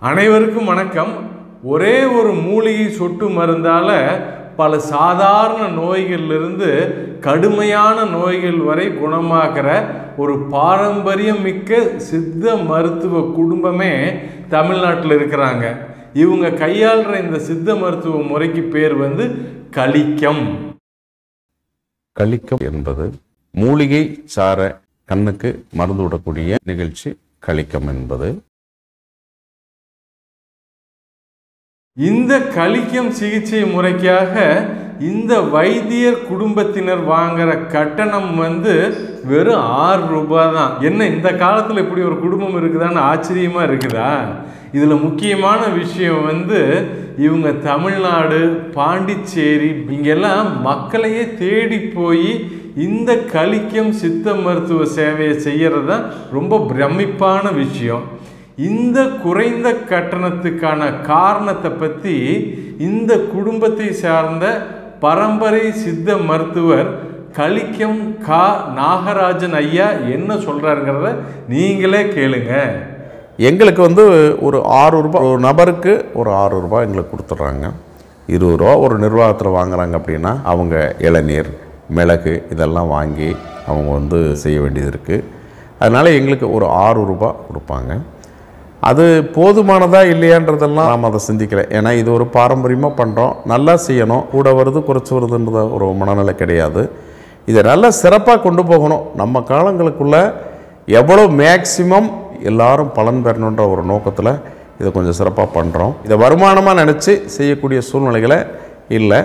அனைவருக்கும் வணக்கம். ஒரே ஒரு மூலிகை சொட்டு மருந்தால பல சாதாரண நோய்களிலிருந்து கடுமையான நோய்கள் வரை குணமாகிற ஒரு பாரம்பரியம் மிக்க சித்த மருத்துவ குடும்பமே தமிழ்நாட்டில் இருக்கிறாங்க. இவங்க கையாளுற இந்த சித்த மருத்துவ முறைக்கு பேர் கலிக்கம். கலிக்கம் என்பது மூலிகை சார கண்ணுக்கு மருந்து விடக்கூடிய நிகழ்ச்சி. கலிக்கம் என்பது இந்த கலிக்கம் சிகிச்சை முறைக்காக இந்த வைத்தியர் குடும்பத்தினர் வாங்குற கட்டணம் வெறும் 6 ரூபாய் தான். என்ன இந்த காலத்தில் இப்படி ஒரு குடும்பம் இருக்குதான்னு ஆச்சரியமாக இருக்குதா? இதில் முக்கியமான விஷயம் இவங்க தமிழ்நாடு, பாண்டிச்சேரி இங்கெல்லாம் மக்களையே தேடி போய் இந்த கலிக்கம் சித்த மருத்துவ சேவையை செய்கிறது தான் ரொம்ப பிரமிப்பான விஷயம். இந்த குறைந்த கட்டணத்துக்கான காரணத்தை பற்றி இந்த குடும்பத்தை சார்ந்த பரம்பரை சித்த மருத்துவர் கலிக்கம் கா நாகராஜன் ஐயா என்ன சொல்கிறாருங்கிறத நீங்களே கேளுங்க. எங்களுக்கு ஒரு 6 ரூபாய், ஒரு நபருக்கு ஒரு 6 ரூபாய் எங்களுக்கு கொடுத்துட்றாங்க. 20 ரூபா ஒரு நிர்வாகத்தில் வாங்குறாங்க அப்படின்னா அவங்க இளநீர், மிளகு இதெல்லாம் வாங்கி அவங்க செய்ய வேண்டியது இருக்குது. அதனால் எங்களுக்கு ஒரு 6 ரூபாய் கொடுப்பாங்க. அது போதுமானதா இல்லையான்றதெல்லாம் நாம் அதை சிந்திக்கலை. ஏன்னா இது ஒரு பாரம்பரியமாக பண்ணுறோம், நல்லா செய்யணும். கூட வருது குறைச்சி வருதுன்றத ஒரு மனநிலை கிடையாது. இதை நல்லா சிறப்பாக கொண்டு போகணும். நம்ம காலங்களுக்குள்ள எவ்வளோ மேக்சிமம் எல்லாரும் பலன் பெறணுன்ற ஒரு நோக்கத்தில் இதை கொஞ்சம் சிறப்பாக பண்ணுறோம். இதை வருமானமாக நினச்சி செய்யக்கூடிய சூழ்நிலைகளை இல்லை,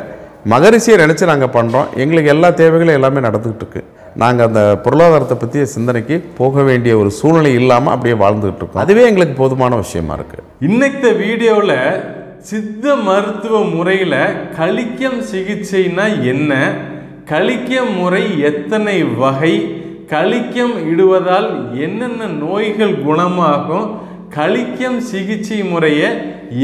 மகரிஷியை நினச்சி நாங்கள் பண்ணுறோம். எங்களுக்கு எல்லா தேவைகளும் எல்லாமே நடந்துக்கிட்டு இருக்கு. நாங்கள் அந்த பொருளாதாரத்தை பற்றிய சிந்தனைக்கு போக வேண்டிய ஒரு சூழ்நிலை இல்லாமல் அப்படியே வாழ்ந்துகிட்டு இருக்கோம். அதுவே எங்களுக்கு போதுமான விஷயமா இருக்குது. இன்னைக்கு வீடியோவில் சித்த மருத்துவ முறையில் கலிக்கம் சிகிச்சைனா என்ன, கலிக்கம் முறை எத்தனை வகை, கலிக்கம் இடுவதால் என்னென்ன நோய்கள் குணமாகும், கலிக்கம் சிகிச்சை முறையை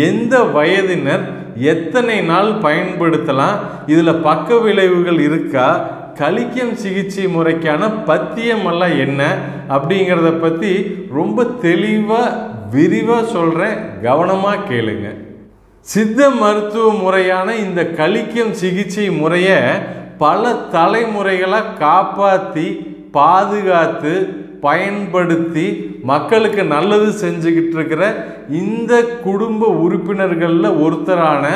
எந்த வயதினர் எத்தனை நாள் பயன்படுத்தலாம், இதில் பக்க விளைவுகள் இருக்கா, கலிக்கம் சிகிச்சை முறைக்கான பத்தியமெல்லாம் என்ன அப்படிங்கிறத பற்றி ரொம்ப தெளிவாக விரிவாக சொல்கிறேன், கவனமாக கேளுங்க. சித்த மருத்துவ முறையான இந்த கலிக்கம் சிகிச்சை முறையை பல தலைமுறைகளாக காப்பாற்றி பாதுகாத்து பயன்படுத்தி மக்களுக்கு நல்லது செஞ்சுக்கிட்டு இருக்கிற இந்த குடும்ப உறுப்பினர்களில் ஒருத்தரான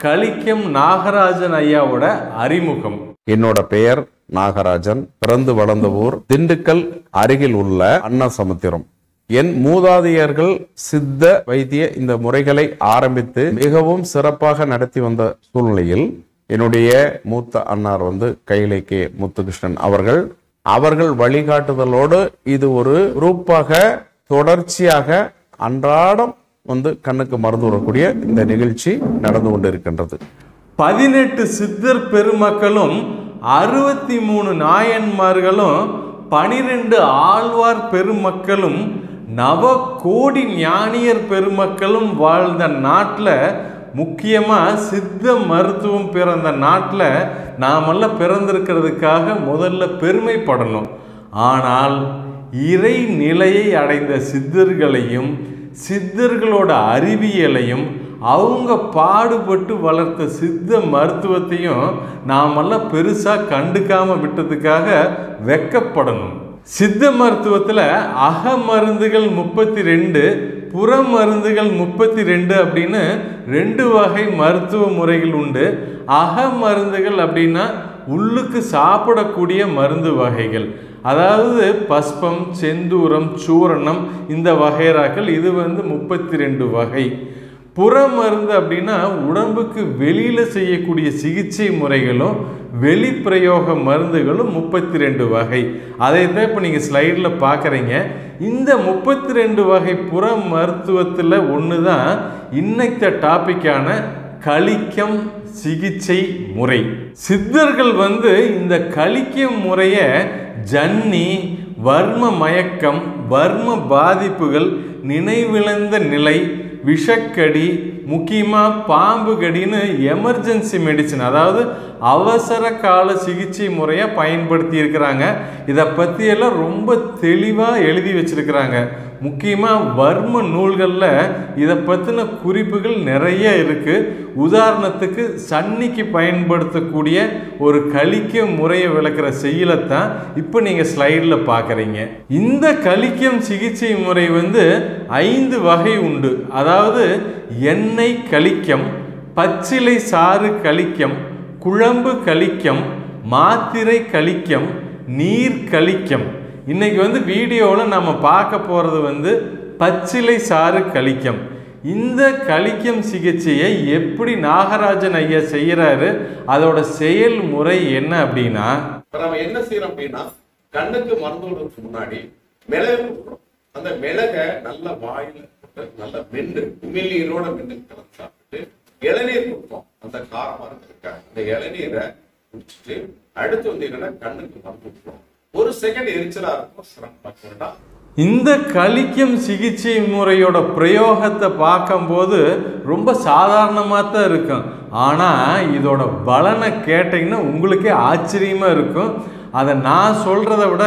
கலிக்கம் நாகராஜன் ஐயாவோட அறிமுகம். என்னோட பெயர் நாகராஜன். பிறந்து வளர்ந்த ஊர் திண்டுக்கல் அருகில் உள்ள அன்னசமுத்திரம். என் மூதாதையர்கள் சித்த வைத்திய இந்த முறைகளை ஆரம்பித்து மிகவும் சிறப்பாக நடத்தி வந்த சூழ்நிலையில் என்னுடைய மூத்த அன்னார் கைலை கே முத்துகிருஷ்ணன் அவர்கள் வழிகாட்டுதலோடு இது ஒரு குரூப்பாக தொடர்ச்சியாக அன்றாடம் கண்ணுக்கு மருந்து வரக்கூடிய இந்த நிகழ்ச்சி நடந்து கொண்டிருக்கின்றது. 18 சித்தர் பெருமக்களும் 63 நாயன்மார்களும் 12 ஆழ்வார் பெருமக்களும் நவ கோடி ஞானியர் பெருமக்களும் வாழ்ந்த நாட்டில், முக்கியமாக சித்த மருத்துவம் பிறந்த நாட்டில் நாமெல்லாம் பிறந்திருக்கிறதுக்காக முதல்ல பெருமைப்படணும். ஆனால் இறை நிலையை அடைந்த சித்தர்களையும் சித்தர்களோட அறிவியலையும் அவங்க பாடுபட்டு வளர்த்த சித்த மருத்துவத்தையும் நாமெல்லாம் பெருசாக கண்டுக்காமல் விட்டதுக்காக வெக்கப்படணும். சித்த மருத்துவத்தில் அக மருந்துகள் 32, புற மருந்துகள் 32 அப்படின்னு 2 வகை மருத்துவ முறைகள் உண்டு. அக மருந்துகள் அப்படின்னா உள்ளுக்கு சாப்பிடக்கூடிய மருந்து வகைகள், அதாவது பஸ்பம், செந்தூரம், சூரணம் இந்த வகைராக்கள். இது 32 வகை. புற மருந்து அப்படின்னா உடம்புக்கு வெளியில் செய்யக்கூடிய சிகிச்சை முறைகளும் வெளிப்பிரயோக மருந்துகளும் 32 வகை. அதை தான் இப்போ நீங்கள் ஸ்லைடில் பார்க்குறீங்க. இந்த 32 வகை புற மருத்துவத்தில் ஒன்று தான் இன்னைக்கு டாப்பிக்கான கலிக்கம் சிகிச்சை முறை. சித்தர்கள் இந்த கலிக்கம் முறையை ஜன்னி, வர்ம மயக்கம், வர்ம பாதிப்புகள், நினைவிழந்த நிலை, விஷக்கடி, முக்கியமாக பாம்பு கடின்னு எமர்ஜென்சி மெடிசன், அதாவது அவசர கால சிகிச்சை முறையை பயன்படுத்தி இருக்கிறாங்க. இதை பற்றியெல்லாம் ரொம்ப தெளிவாக எழுதி வச்சிருக்கிறாங்க. முக்கியமாக வர்ம நூல்களில் இதை பற்றின குறிப்புகள் நிறைய இருக்குது. உதாரணத்துக்கு சன்னிக்கு பயன்படுத்தக்கூடிய ஒரு கலிக்க முறையை விளக்குற செய்யலைத்தான் இப்போ நீங்கள் ஸ்லைடில் பார்க்குறீங்க. இந்த கலிக்கம் சிகிச்சை முறை வந்து 5 வகை உண்டு. அதாவது எண்ணெய் கலிக்கம், பச்சிலை சாறு கலிக்கம், குழம்பு கலிக்கம், மாத்திரை கலிக்கம், நீர் கலிக்கம். இன்னைக்கு வந்து வீடியோவில் நம்ம பார்க்க போகிறது வந்து பச்சிலை சாறு கலிக்கம். இந்த கலிக்கம் சிகிச்சையை எப்படி நாகராஜன் ஐயா செய்கிறாரு, அதோட செயல்முறை என்ன அப்படின்னா, நம்ம என்ன செய்யறோம் அப்படின்னா, கண்ணுக்கு மருந்து விடுறதுக்கு முன்னாடி மிளகு கொடுக்குறோம். அந்த மிளகை நல்ல வாயில நல்ல மென்று உமிழ்நீரோட மென்று கலந்து சாப்பிட்டு இளநீர் கொடுப்போம். அந்த காரமா இருக்க அந்த இளநீரை குடிச்சிட்டு அடுத்து வந்து என்னன்னா கண்ணுக்கு மருந்து விட்டுருவோம். 1 செகண்ட் எரிச்சலா இருக்கும், சிரமம். இந்த கலிக்கம் சிகிச்சை முறையோட பிரயோகத்தை பார்க்கும்போது ரொம்ப சாதாரணமாக தான் இருக்கும். ஆனால் இதோட பலனை கேட்டிங்கன்னா உங்களுக்கே ஆச்சரியமாக இருக்கும். அதை நான் சொல்கிறத விட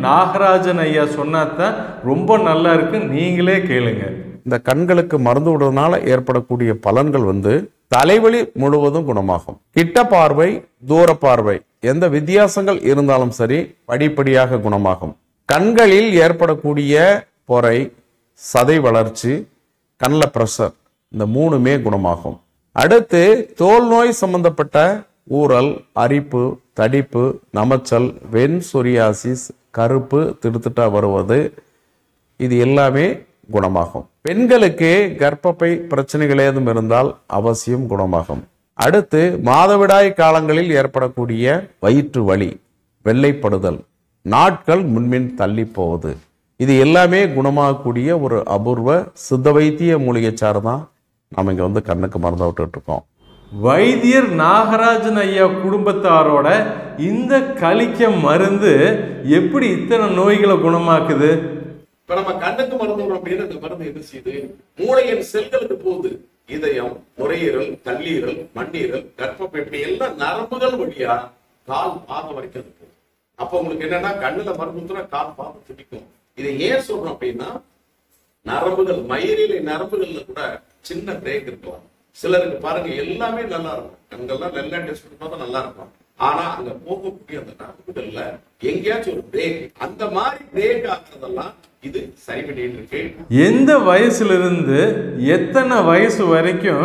நாகராஜன் ஐயா சொன்னாதான் ரொம்ப நல்லா இருக்கு. நீங்களே கேளுங்க. இந்த கண்களுக்கு மருந்து விடுறதுனால ஏற்படக்கூடிய பலன்கள் வந்து தலைவலி முழுவதும் குணமாகும். கிட்ட பார்வை, தூர பார்வை, எந்த வித்தியாசங்கள் இருந்தாலும் சரி படிப்படியாக குணமாகும். கண்களில் ஏற்படக்கூடிய பொறை, சதை வளர்ச்சி, கண்ணில் பிரஷர், இந்த 3மே குணமாகும். அடுத்து தோல் நோய் சம்பந்தப்பட்ட ஊறல், அரிப்பு, தடிப்பு, நமைச்சல், வெண் சொரியாசிஸ், கருப்பு திடுத்திட்டா வருவது, இது எல்லாமே குணமாகும். பெண்களுக்கு கர்ப்பப்பை பிரச்சனைகள் ஏதும் இருந்தால் அவசியம் குணமாகும். அடுத்து மாதவிடாய் காலங்களில் ஏற்படக்கூடிய வயிற்று வலி, வெள்ளைப்படுதல், நாட்கள் முன்பின் தள்ளி போவது, இது எல்லாமே குணமாகக்கூடிய ஒரு அபூர்வ சித்த வைத்திய மூலிகை சாறு தான் நம்ம இங்கே வந்து கண்ணுக்கு மருந்து விட்டுட்டு இருக்கோம். வைத்தியர் நாகராஜன் ஐயா குடும்பத்தாரோட இந்த கலிக்கம் மருந்து எப்படி இத்தனை நோய்களை குணமாக்குது? இப்ப நம்ம கண்ணுக்கு மருந்து அப்படின்னு இந்த மருந்து என்ன செய்யுது, மூளையின் செல்களுக்கு போகுது. இதயம், நுரையீரல், கல்லீரல், மண்ணீரல், கர்ப்பப்பை, இப்படி எல்லாம் நரம்புகள் வழியா கால் பாதம் வரைக்கும் போகுது. அப்ப உங்களுக்கு என்னன்னா கண்ணுல மருந்து கால் பாதம் துடிக்கும். இதை ஏன் சொல்றோம் அப்படின்னா, நரம்புகள் மயிரிலை நரம்புகள்ல கூட சின்ன பிரேக் இருக்கலாம். சிலருக்கு பாருங்க எல்லாமே நல்லா இருக்கும், கண்கள்லாம் நல்லா டெஸ்ட் பண்ணி நல்லா இருக்கும். ஆனா அங்க போகக்கூடிய அந்த நரம்புகள்ல எங்கேயாச்சும் ஒரு பிரேக், அந்த மாதிரி பிரேக் ஆகுறதெல்லாம் இது சரி பண்ணிட்டு இருக்கு. எந்த வயசுல இருந்து எத்தனை வயசு வரைக்கும்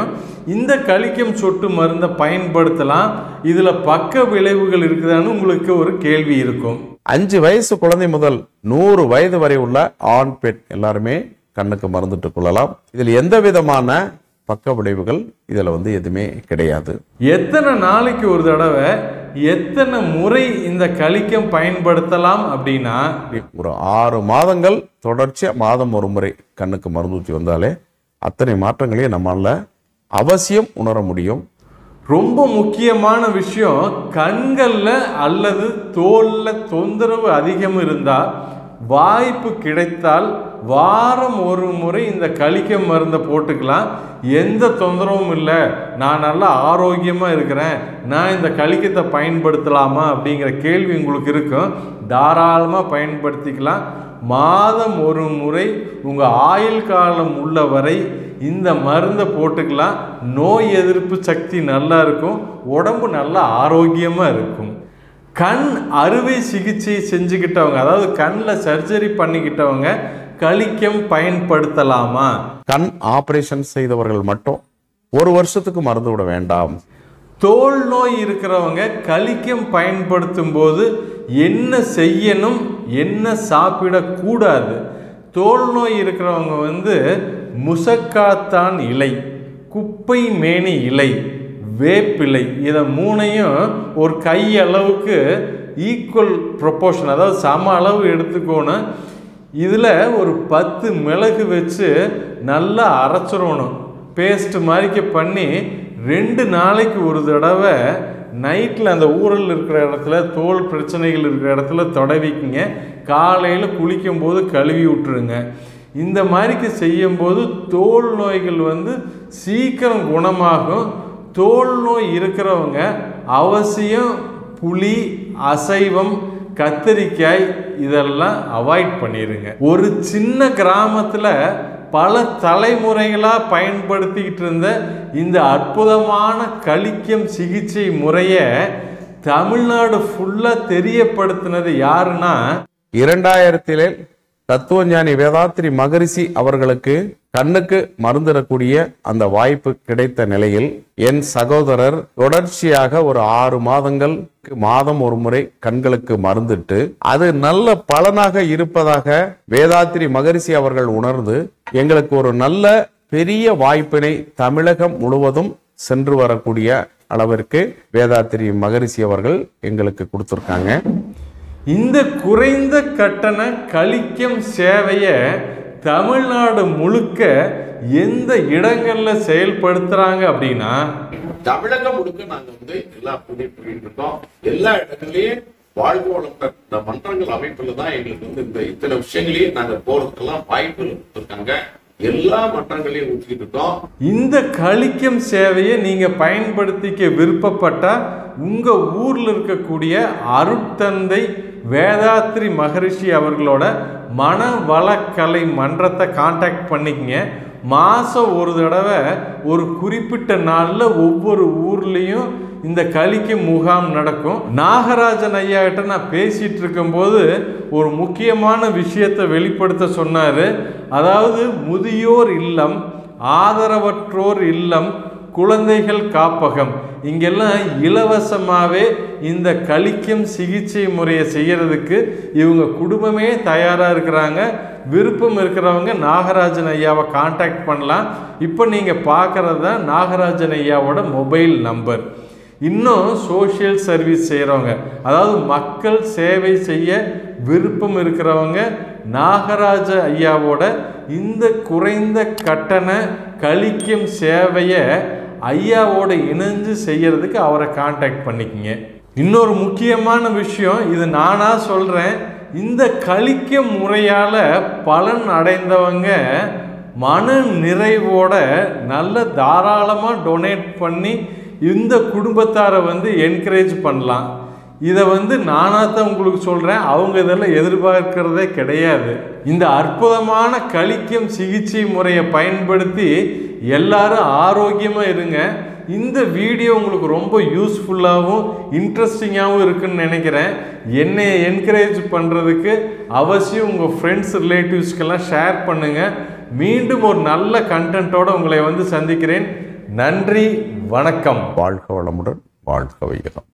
இந்த கலிக்கம் சொட்டு மருந்தை பயன்படுத்தலாம்? இதுல பக்க விளைவுகள் இருக்குதான்னு உங்களுக்கு ஒரு கேள்வி இருக்கும். 5 வயசு குழந்தை முதல் 100 வயது வரை உள்ள ஆண் பெண் எல்லாருமே கண்ணுக்கு மருந்துட்டு கொள்ளலாம். இதில் எந்த விதமான பக்க விளைவுகள் இதுல வந்து எதுவுமே கிடையாது. எத்தனை நாளைக்கு ஒரு தடவை எத்தனை முறை இந்த கலிக்கம் பயன்படுத்தலாம் அப்படின்னா, ஒரு 6 மாதங்கள் தொடர்ச்சியா மாதம் ஒரு முறை கண்ணுக்கு மருந்து ஊற்றி வந்தாலே அத்தனை மாற்றங்களையும் நம்மளால அவசியம் உணர முடியும். ரொம்ப முக்கியமான விஷயம், கண்கள்ல அல்லது தோல்ல தொந்தரவு அதிகம் இருந்தால் வாய்ப்பு கிடைத்தால் வாரம் ஒரு முறை இந்த கலிக்கம் மருந்தை போட்டுக்கலாம். எந்த தொந்தரவும் இல்லை, நான் நல்லா ஆரோக்கியமாக இருக்கிறேன், நான் இந்த கலிக்கத்தை பயன்படுத்தலாமா அப்படிங்கிற கேள்வி உங்களுக்கு இருக்கும். தாராளமாக பயன்படுத்திக்கலாம். மாதம் ஒரு முறை உங்கள் ஆயுள் காலம் உள்ள வரை இந்த மருந்தை போட்டுக்கலாம். நோய் எதிர்ப்பு சக்தி நல்லா இருக்கும், உடம்பு நல்லா ஆரோக்கியமாக இருக்கும். கண் அறுவை சிகிச்சை செஞ்சுக்கிட்டவங்க, அதாவது கண்ணில் சர்ஜரி பண்ணிக்கிட்டவங்க கலிக்கம் பயன்படுத்தலாமா? கண் ஆபரேஷன் செய்தவர்கள் மட்டும் 1 வருஷத்துக்கு மருந்து விட வேண்டாம். தோல் நோய் இருக்கிறவங்க கலிக்கம் பயன்படுத்தும் போது என்ன செய்யணும், என்ன சாப்பிடக்கூடாது? தோல் நோய் இருக்கிறவங்க வந்து முசக்காத்தான் இலை, குப்பை மேனி இலை, வேப்பிலை, இதை 3ஐயும் ஒரு கை அளவுக்கு ஈக்குவல் ப்ரொப்போர்ஷன், அதாவது சம அளவு எடுத்துக்கோணும். இதில் ஒரு 10 மிளகு வச்சு நல்லா அரைச்சிடணும். பேஸ்ட் மாதிரிக்க பண்ணி 2 நாளைக்கு ஒரு தடவை நைட்டில் அந்த ஊரல் இருக்கிற இடத்துல, தோல் பிரச்சனைகள் இருக்கிற இடத்துல தடவிக்குங்க. காலையில் குளிக்கும்போது கழுவி விட்டுருங்க. இந்த மாதிரிக்கு செய்யும்போது தோல் நோய்கள் வந்து சீக்கிரம் குணமாகும். தோல் நோய் இருக்கிறவங்க அவசியம் புளி, அசைவம், கத்தரிக்காய் இதெல்லாம் அவாய்ட் பண்ணிடுங்க. ஒரு சின்ன கிராமத்தில் பல தலைமுறைகளாக பயன்படுத்திக்கிட்டு இருந்த இந்த அற்புதமான கலிக்கம் சிகிச்சை முறையை தமிழ்நாடு ஃபுல்லாக தெரியப்படுத்தினது யாருன்னா 2000 தத்துவஞானி வேதாத்ரி மகரிஷி அவர்களுக்கு கண்ணுக்கு மருந்திடக்கூடிய அந்த வாய்ப்பு கிடைத்த நிலையில் என் சகோதரர் தொடர்ச்சியாக ஒரு 6 மாதங்கள் மாதம் ஒரு முறை கண்களுக்கு மருந்திட்டு அது நல்ல பலனாக இருப்பதாக வேதாத்ரி மகரிஷி அவர்கள் உணர்ந்து எங்களுக்கு ஒரு நல்ல பெரிய வாய்ப்பினை தமிழகம் முழுவதும் சென்று வரக்கூடிய அளவிற்கு வேதாத்ரி மகரிஷி அவர்கள் எங்களுக்கு கொடுத்திருக்காங்க. இந்த குறைந்த கட்டண கலிக்கம் சேவையை தமிழ்நாடு முழுக்க எந்த இடங்கள்ல செயல்படுத்துறாங்க அப்படின்னா தமிழகம் முழுக்க நாங்க எல்லாம் பண்ணிட்டு இருக்கோம். எல்லா இடங்களையும் வாழ்வு வளர்த்த மன்றங்கள் அமைப்புல தான் எங்களுக்கு இந்த இத்தனை விஷயங்களையும் நாங்க போறதுக்கெல்லாம் வாய்ப்பு கொடுத்துருக்காங்க. எல்லா மன்றங்களையும் ஊற்றிட்டு இருக்கோம். இந்த கலிக்கம் சேவையை நீங்க பயன்படுத்திக்க விருப்பப்பட்டா உங்க ஊர்ல இருக்கக்கூடிய அருட்தந்தை வேதாத்ரி மகரிஷி அவர்களோட மனவளக்கலை மன்றத்தை கான்டாக்ட் பண்ணிக்கங்க. மாதம் ஒரு தடவை ஒரு குறிப்பிட்ட நாளில் ஒவ்வொரு ஊர்லேயும் இந்த கலிக்கம் முகாம் நடக்கும். நாகராஜன் ஐயா கிட்ட நான் பேசிகிட்டு இருக்கும்போது ஒரு முக்கியமான விஷயத்தை வெளிப்படுத்த சொன்னார். அதாவது முதியோர் இல்லம், ஆதரவற்றோர் இல்லம், குழந்தைகள் காப்பகம் இங்கெல்லாம் இலவசமாகவே இந்த கலிக்கம் சிகிச்சை முறையை செய்கிறதுக்கு இவங்க குடும்பமே தயாராக இருக்கிறாங்க. விருப்பம் இருக்கிறவங்க நாகராஜன் ஐயாவை கான்டாக்ட் பண்ணலாம். இப்போ நீங்கள் பார்க்குறது தான் நாகராஜன் ஐயாவோட மொபைல் நம்பர். இன்னும் சோஷியல் சர்வீஸ் செய்கிறவங்க, அதாவது மக்கள் சேவை செய்ய விருப்பம் இருக்கிறவங்க நாகராஜ ஐயாவோட இந்த குறைந்த கட்டண கலிக்கம் சேவையை ஐயாவோட இணைஞ்சு செய்யறதுக்கு அவரை கான்டாக்ட் பண்ணிக்கங்க. இன்னொரு முக்கியமான விஷயம், இது நானா சொல்கிறேன், இந்த கலிக்கம் முறையால் பலன் அடைந்தவங்க மன நிறைவோட நல்ல தாராளமாக டொனேட் பண்ணி இந்த குடும்பத்தாரை என்கரேஜ் பண்ணலாம். இதை நானாக தான் உங்களுக்கு சொல்கிறேன், அவங்க இதெல்லாம் எதிர்பார்க்கிறதே கிடையாது. இந்த அற்புதமான கலிக்கம் சிகிச்சை முறையை பயன்படுத்தி எல்லாரும் ஆரோக்கியமாக இருங்க. இந்த வீடியோ உங்களுக்கு ரொம்ப யூஸ்ஃபுல்லாகவும் இன்ட்ரெஸ்டிங்காகவும் இருக்குன்னு நினைக்கிறேன். என்னை என்கரேஜ் பண்ணுறதுக்கு அவசியம் உங்கள் ஃப்ரெண்ட்ஸ் ரிலேட்டிவ்ஸ்க்கெல்லாம் ஷேர் பண்ணுங்கள். மீண்டும் ஒரு நல்ல கண்டென்ட்டோடு உங்களை சந்திக்கிறேன். நன்றி, வணக்கம். வாழ்க வளமுடன், வாழ்க வையகம்.